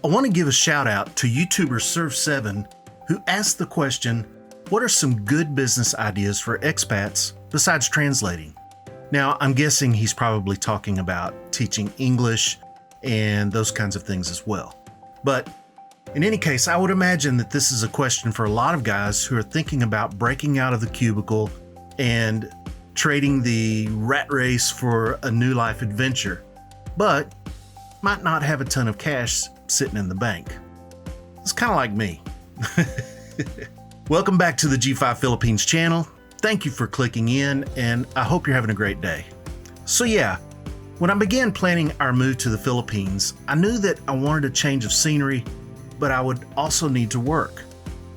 I want to give a shout out to YouTuber Serve7 who asked the question, what are some good business ideas for expats besides translating? Now, I'm guessing he's probably talking about teaching English and those kinds of things as well. But in any case, I would imagine that this is a question for a lot of guys who are thinking about breaking out of the cubicle and trading the rat race for a new life adventure, but might not have a ton of cash sitting in the bank. It's kind of like me. Welcome back to the G5 Philippines channel. Thank you for clicking in, and I hope you're having a great day. So yeah, when I began planning our move to the Philippines, I knew that I wanted a change of scenery, but I would also need to work.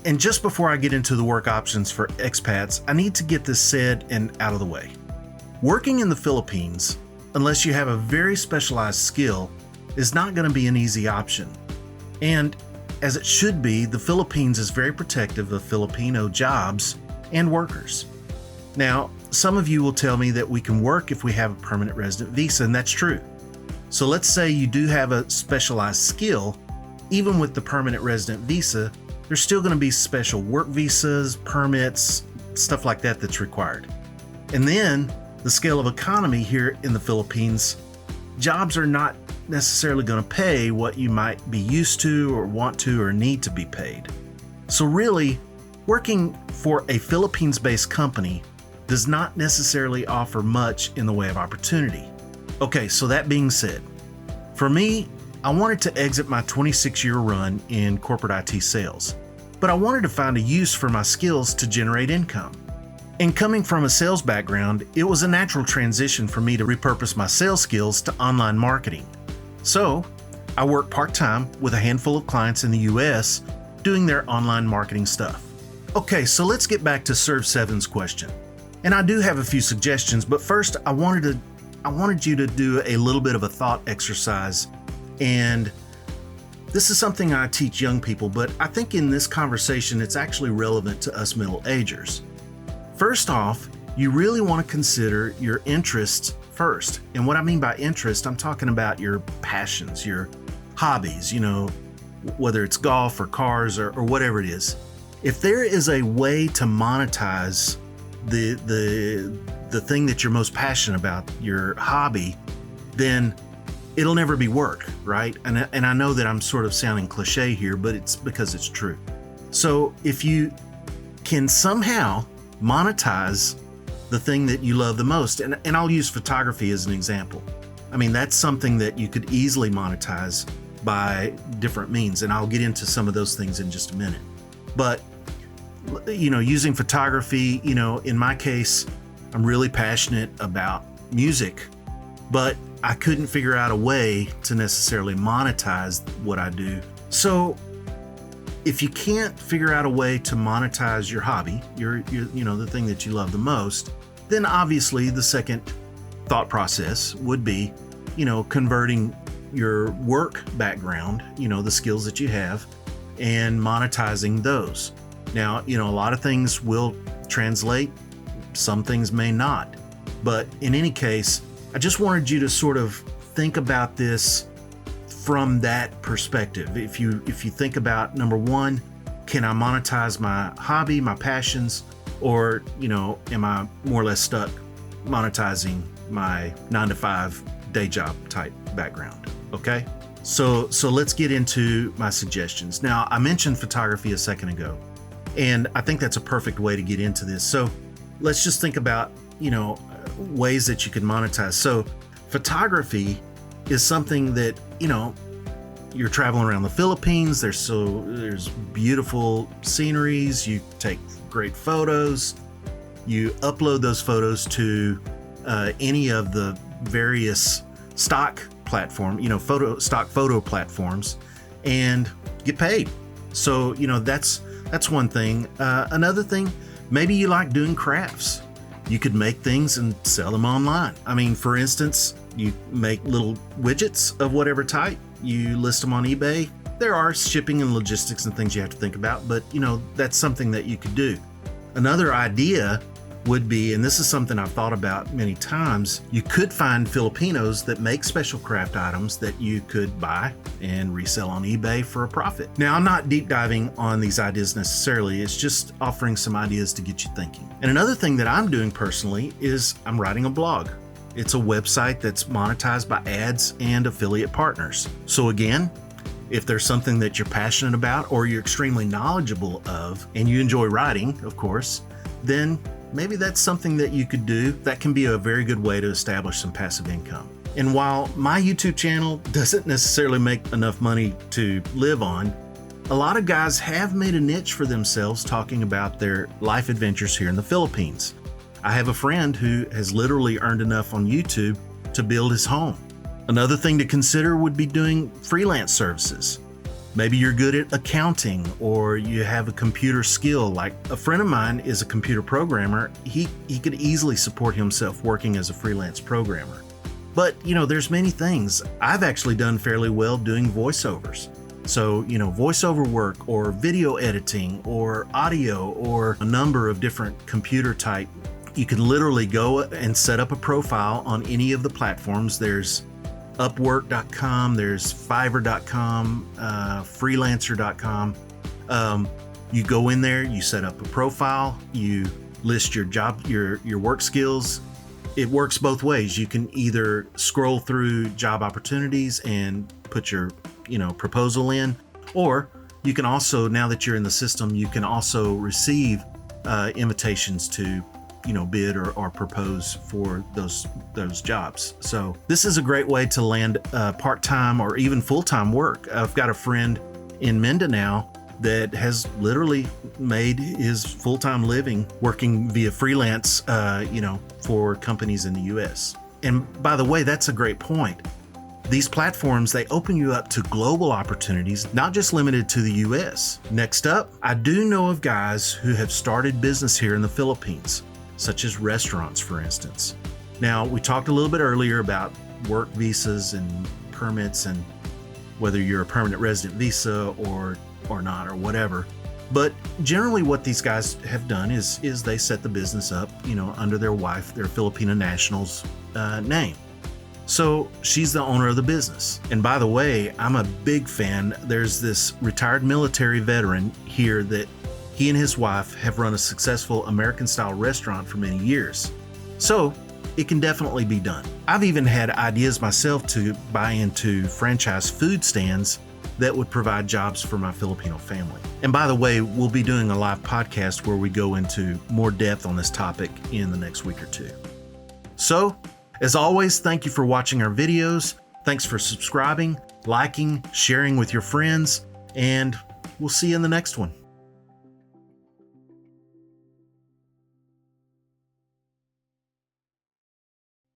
And just before I get into the work options for expats, I need to get this said and out of the way. Working in the Philippines, unless you have a very specialized skill, is not going to be an easy option. And as it should be, the Philippines is very protective of Filipino jobs and workers. Now, some of you will tell me that we can work if we have a permanent resident visa, and that's true. So let's say you do have a specialized skill. Even with the permanent resident visa, there's still going to be special work visas, permits, stuff like that that's required. And then the scale of economy here in the Philippines, jobs are not necessarily going to pay what you might be used to or want to or need to be paid. So really, working for a Philippines-based company does not necessarily offer much in the way of opportunity. Okay, so that being said, for me, I wanted to exit my 26-year run in corporate IT sales, but I wanted to find a use for my skills to generate income. And coming from a sales background, it was a natural transition for me to repurpose my sales skills to online marketing. So I work part-time with a handful of clients in the US doing their online marketing stuff. Okay, so let's get back to Serve7's question. And I do have a few suggestions, but first I wanted you to do a little bit of a thought exercise. And this is something I teach young people, but I think in this conversation it's actually relevant to us middle-agers. First off, you really want to consider your interests first. And what I mean by interest, I'm talking about your passions, your hobbies, whether it's golf or cars or whatever it is. If there is a way to monetize the thing that you're most passionate about, your hobby, then it'll never be work, right? And I know that I'm sort of sounding cliche here, but it's because it's true. So if you can somehow monetize the thing that you love the most, and I'll use photography as an example. I mean, that's something that you could easily monetize by different means, and I'll get into some of those things in just a minute. But, using photography, in my case, I'm really passionate about music, but I couldn't figure out a way to necessarily monetize what I do. So if you can't figure out a way to monetize your hobby, the thing that you love the most, then obviously the second thought process would be, converting your work background, the skills that you have, and monetizing those. Now, a lot of things will translate, some things may not. But in any case, I just wanted you to sort of think about this from that perspective. If you think about, number one, can I monetize my hobby, my passions, or, am I more or less stuck monetizing my 9-to-5 day job type background? Okay, so let's get into my suggestions. Now, I mentioned photography a second ago, and I think that's a perfect way to get into this. So let's just think about, ways that you can monetize. So photography is something that, you're traveling around the Philippines. There's beautiful sceneries. You take great photos. You upload those photos to any of the various stock platform, stock photo platforms, and get paid. So, that's one thing. Another thing, maybe you like doing crafts. You could make things and sell them online. I mean, for instance, you make little widgets of whatever type, you list them on eBay. There are shipping and logistics and things you have to think about, but that's something that you could do. Another idea would be, and this is something I've thought about many times, you could find Filipinos that make special craft items that you could buy and resell on eBay for a profit. Now, I'm not deep diving on these ideas necessarily, it's just offering some ideas to get you thinking. And another thing that I'm doing personally is I'm writing a blog. It's a website that's monetized by ads and affiliate partners. So again, if there's something that you're passionate about or you're extremely knowledgeable of, and you enjoy writing, of course, then maybe that's something that you could do. That can be a very good way to establish some passive income. And while my YouTube channel doesn't necessarily make enough money to live on, a lot of guys have made a niche for themselves talking about their life adventures here in the Philippines. I have a friend who has literally earned enough on YouTube to build his home. Another thing to consider would be doing freelance services. Maybe you're good at accounting or you have a computer skill. Like a friend of mine is a computer programmer. He could easily support himself working as a freelance programmer. But, there's many things. I've actually done fairly well doing voiceovers. So, voiceover work or video editing or audio or a number of different computer type. You can literally go and set up a profile on any of the platforms. There's Upwork.com, there's Fiverr.com, Freelancer.com. You go in there, you set up a profile, you list your job, your work skills. It works both ways. You can either scroll through job opportunities and put your, proposal in, or you can also, now that you're in the system, you can also receive invitations to bid or propose for those jobs. So this is a great way to land part-time or even full-time work. I've got a friend in Mindanao that has literally made his full-time living working via freelance, for companies in the US. And by the way, that's a great point. These platforms, they open you up to global opportunities, not just limited to the US. Next up, I do know of guys who have started business here in the Philippines, such as restaurants, for instance. Now, we talked a little bit earlier about work visas and permits and whether you're a permanent resident visa or not or whatever. But generally what these guys have done is they set the business up, under their wife, their Filipino national's name. So she's the owner of the business. And by the way, I'm a big fan. There's this retired military veteran here that he and his wife have run a successful American-style restaurant for many years. So it can definitely be done. I've even had ideas myself to buy into franchise food stands that would provide jobs for my Filipino family. And by the way, we'll be doing a live podcast where we go into more depth on this topic in the next week or two. So, as always, thank you for watching our videos. Thanks for subscribing, liking, sharing with your friends, and we'll see you in the next one.